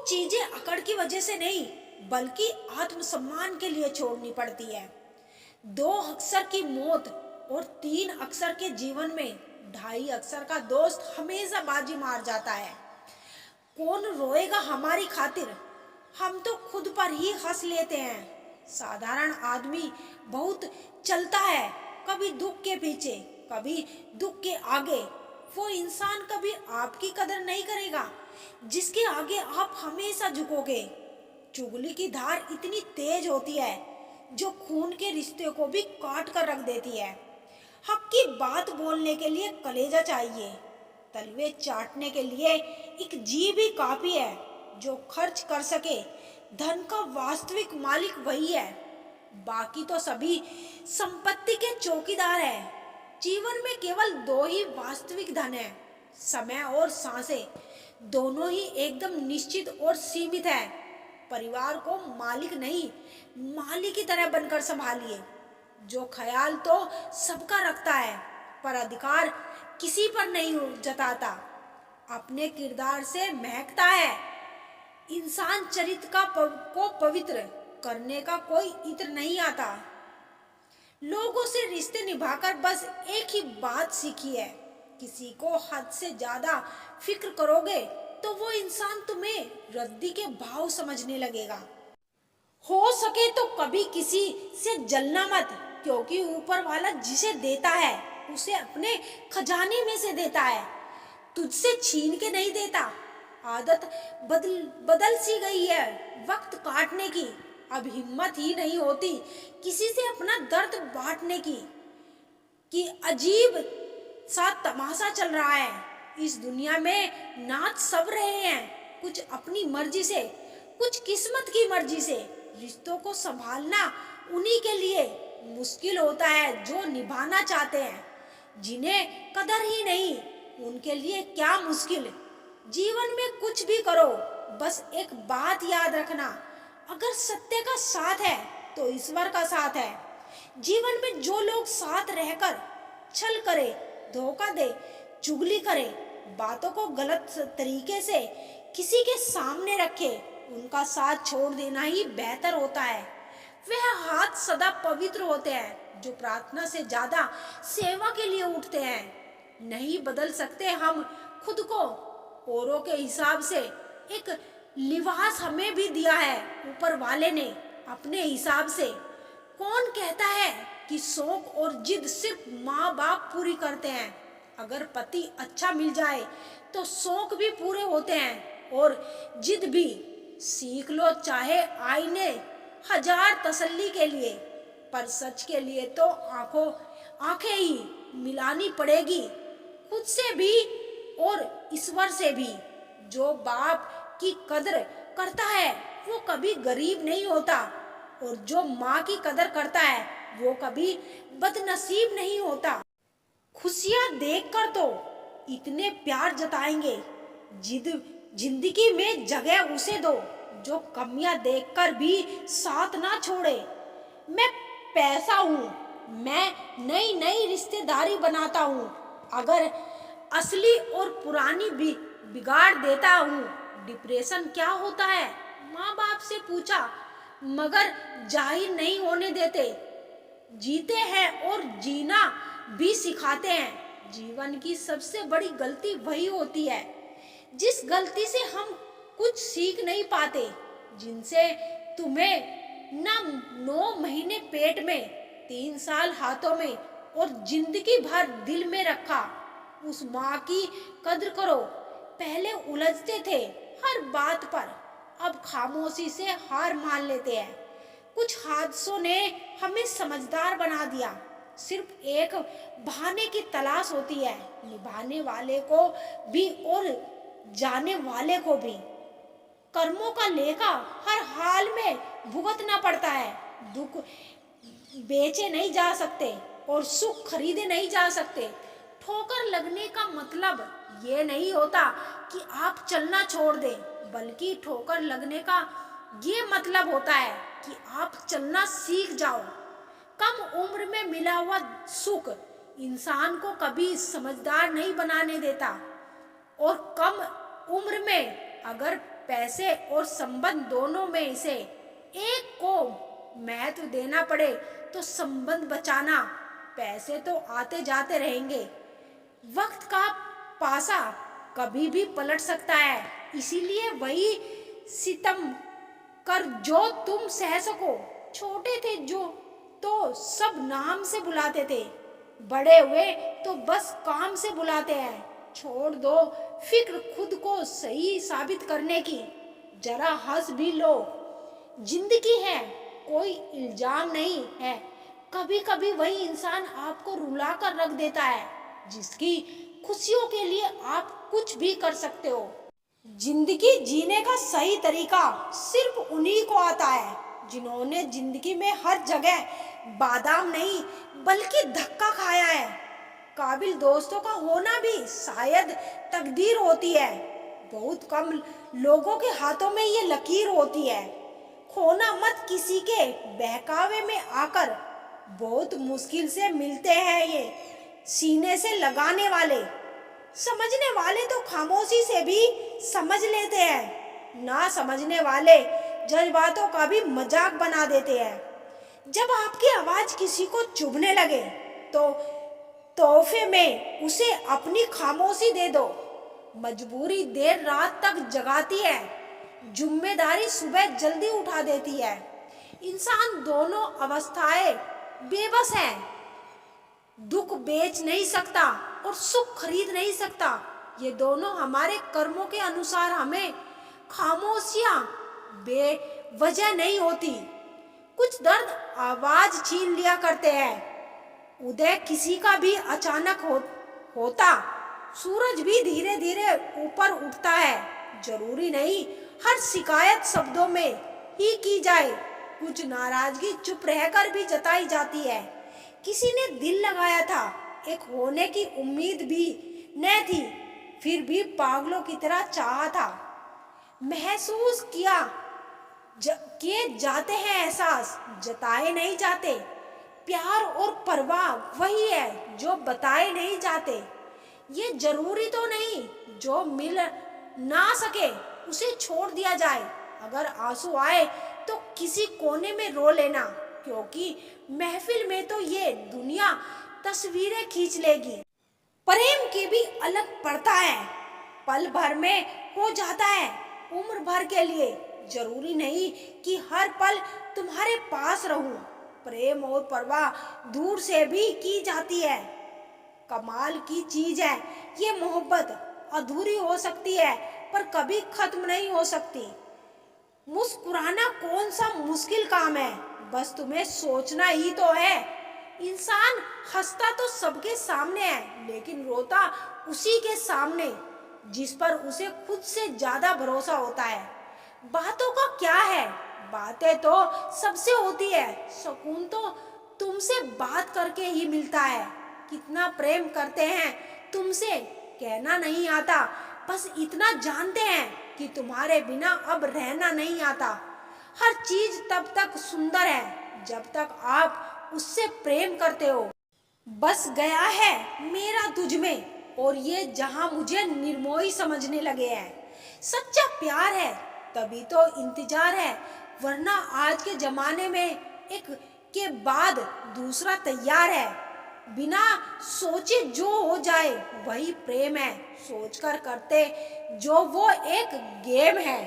चीजें अकड़ की वजह से नहीं, बल्कि आत्मसम्मान के लिए छोड़नी पड़ती है। 2 अक्षर की मौत और 3 अक्षर के जीवन में 2.5 अक्षर का दोस्त हमेशा बाजी मार जाता है। कौन रोएगा हमारी खातिर, हम तो खुद पर ही हंस लेते हैं। साधारण आदमी बहुत चलता है, कभी दुख के पीछे, कभी दुख के आगे। वो इंसान कभी आपकी कदर नहीं करेगा जिसके आगे आप हमेशा झुकोगे। चुगली की धार इतनी तेज होती है जो खून के रिश्ते को भी काट कर रख देती है। हक की बात बोलने के लिए कलेजा चाहिए, तलवे चाटने के लिए एक जीभ ही काफी है। जो खर्च कर सके धन का वास्तविक मालिक वही है, बाकी तो सभी संपत्ति के चौकीदार हैं। जीवन में केवल 2 ही वास्तविक धन है, समय और सांसें। दोनों ही एकदम निश्चित और सीमित है। परिवार को मालिक नहीं, मालिक की तरह बनकर संभालिए। जो ख्याल तो सबका रखता है, पर अधिकार किसी पर नहीं जताता। अपने किरदार से महकता है। इंसान चरित्र को पवित्र करने का कोई इत्र नहीं आता। लोगों से रिश्ते निभाकर बस एक ही बात सीखी है, किसी को हद से ज्यादा फिक्र करोगे तो वो इंसान तुम्हें रद्दी के भाव समझने लगेगा। हो सके तो कभी किसी से जलना मत, क्योंकि ऊपर वाला जिसे देता है उसे अपने खजाने में से देता है, तुझसे छीन के नहीं देता। आदत बदल सी गई है वक्त काटने की। अब हिम्मत ही नहीं होती किसी से अपना दर्द बांटने की। कि अजीब सा तमाशा चल रहा है इस दुनिया में। नाच सब रहे हैं, कुछ अपनी मर्जी से, कुछ किस्मत की मर्जी से। रिश्तों को संभालना उन्हीं के लिए मुश्किल होता है जो निभाना चाहते हैं। जिन्हें कदर ही नहीं, उनके लिए क्या मुश्किल। जीवन में कुछ भी करो, बस एक बात याद रखना, अगर सत्य का साथ है तो ईश्वर का साथ है। जीवन में जो लोग साथ रहकर छल करे, धोखा दे, चुगली करे, बातों को गलत तरीके से किसी के सामने रखे, उनका साथ छोड़ देना ही बेहतर होता है। वह हाथ सदा पवित्र होते हैं जो प्रार्थना से ज्यादा सेवा के लिए उठते हैं। नहीं बदल सकते हम खुद को औरों के हिसाब से। एक लिबास हमें भी दिया है ऊपर वाले ने अपने हिसाब से। कौन कहता है कि शौक और जिद सिर्फ माँ बाप पूरी करते हैं। अगर पति अच्छा मिल जाए तो शौक भी पूरे होते हैं और जिद भी। सीख लो चाहे आईने हजार तसल्ली के लिए, पर सच के लिए तो आंखें ही मिलानी पड़ेगी, खुद से भी और ईश्वर से भी। जो बाप की कदर करता है वो कभी गरीब नहीं होता, और जो माँ की कदर करता है वो कभी बदनसीब नहीं होता। खुशियाँ देखकर तो इतने प्यार जताएंगे, जिंदगी में जगह उसे दो जो कमियां देखकर भी साथ ना छोड़े। मैं पैसा हूँ, मैं नई नई रिश्तेदारी बनाता हूँ, अगर असली और पुरानी भी बिगाड़ देता हूँ। डिप्रेशन क्या होता है माँ बाप से पूछा, मगर जाहिर नहीं होने देते। जीते हैं और जीना भी सिखाते हैं। जीवन की सबसे बड़ी गलती वही होती है जिस गलती से हम कुछ सीख नहीं पाते, जिनसे तुम्हें ना 9 महीने पेट में, 3 साल हाथों में और जिंदगी भर दिल में रखा। उस माँ की कद्र करो। पहले उलझते थे हर बात पर, अब खामोशी से हार मान लेते हैं। कुछ हादसों ने हमें समझदार बना दिया। सिर्फ एक बहाने की तलाश होती है, निभाने वाले को भी और जाने वाले को भी। कर्मों का लेखा हर हाल में भुगतना पड़ता है। दुख बेचे नहीं जा सकते और सुख खरीदे नहीं जा सकते। ठोकर लगने का मतलब ये नहीं होता कि आप चलना छोड़ दें, बल्कि ठोकर लगने का ये मतलब होता है कि आप चलना सीख जाओ। कम उम्र में मिला हुआ सुख इंसान को कभी समझदार नहीं बनाने देता, और कम उम्र में अगर पैसे और संबंध दोनों में से एक को महत्व देना पड़े तो संबंध बचाना। पैसे तो आते जाते रहेंगे, वक्त का पासा कभी भी पलट सकता है, इसीलिए वही सितम कर जो तुम सह सको। छोटे थे जो तो सब नाम से बुलाते थे, बड़े हुए तो बस काम से बुलाते हैं। छोड़ दो फिक्र खुद को सही साबित करने की, जरा हंस भी लो। जिंदगी है, कोई इल्जाम नहीं है। कभी कभी वही इंसान आपको रुला कर रख देता है जिसकी खुशियों के लिए आप कुछ भी कर सकते हो। जिंदगी जीने का सही तरीका सिर्फ उन्हीं को आता है जिन्होंने जिंदगी में हर जगह बादाम नहीं बल्कि धक्का खाया है। काबिल दोस्तों का होना भी शायद तकदीर होती है। बहुत कम लोगों के हाथों में ये लकीर होती है। खोना मत किसी के बहकावे में आकर, बहुत मुश्किल से मिलते हैं ये सीने से लगाने वाले। समझने वाले तो खामोशी से भी समझ लेते हैं, ना समझने वाले जज्बातों का भी मजाक बना देते हैं। जब आपकी आवाज किसी को चुभने लगे तो तोहफे में उसे अपनी खामोशी दे दो। मजबूरी देर रात तक जगाती है, जिम्मेदारी सुबह जल्दी उठा देती है। इंसान दोनों अवस्थाएं बेबस है, दुख बेच नहीं सकता और सुख खरीद नहीं सकता। ये दोनों हमारे कर्मों के अनुसार हमें खामोशियां बेवजह नहीं होती। कुछ दर्द आवाज छीन लिया करते हैं। उदय किसी का भी अचानक होता, सूरज भी धीरे धीरे ऊपर उठता है। जरूरी नहीं हर शिकायत शब्दों में ही की जाए, कुछ नाराजगी चुप रहकर भी जताई जाती है। किसी ने दिल लगाया था, एक होने की उम्मीद भी न थी, फिर भी पागलों की तरह चाहा था। महसूस किए जाते हैं एहसास, जताए नहीं जाते। प्यार और परवाह वही है जो बताए नहीं जाते। ये जरूरी तो नहीं जो मिल ना सके उसे छोड़ दिया जाए। अगर आंसू आए तो किसी कोने में रो लेना, क्योंकि महफिल में तो ये दुनिया तस्वीरें खींच लेगी। प्रेम की भी अलग पड़ता है, पल भर में हो जाता है, उम्र भर के लिए। जरूरी नहीं कि हर पल तुम्हारे पास रहूं। प्रेम और परवाह दूर से भी की जाती है। कमाल की चीज है ये मोहब्बत, अधूरी हो सकती है पर कभी खत्म नहीं हो सकती। मुस्कुराना कौन सा मुश्किल काम है, बस तुम्हें सोचना ही तो है। इंसान हंसता तो सबके सामने है, लेकिन रोता उसी के सामने जिस पर उसे खुद से ज्यादा भरोसा होता है। बातों का क्या है, बातें तो सबसे होती है, सुकून तो तुमसे बात करके ही मिलता है। कितना प्रेम करते हैं तुमसे कहना नहीं आता, बस इतना जानते हैं कि तुम्हारे बिना अब रहना नहीं आता। हर चीज तब तक सुंदर है जब तक आप उससे प्रेम करते हो। बस गया है मेरा तुझ में और ये जहां मुझे निर्मोही समझने लगे हैं। सच्चा प्यार है तभी तो इंतजार है, वरना आज के जमाने में एक के बाद दूसरा तैयार है। बिना सोचे जो हो जाए वही प्रेम है, सोचकर करते जो वो एक गेम है।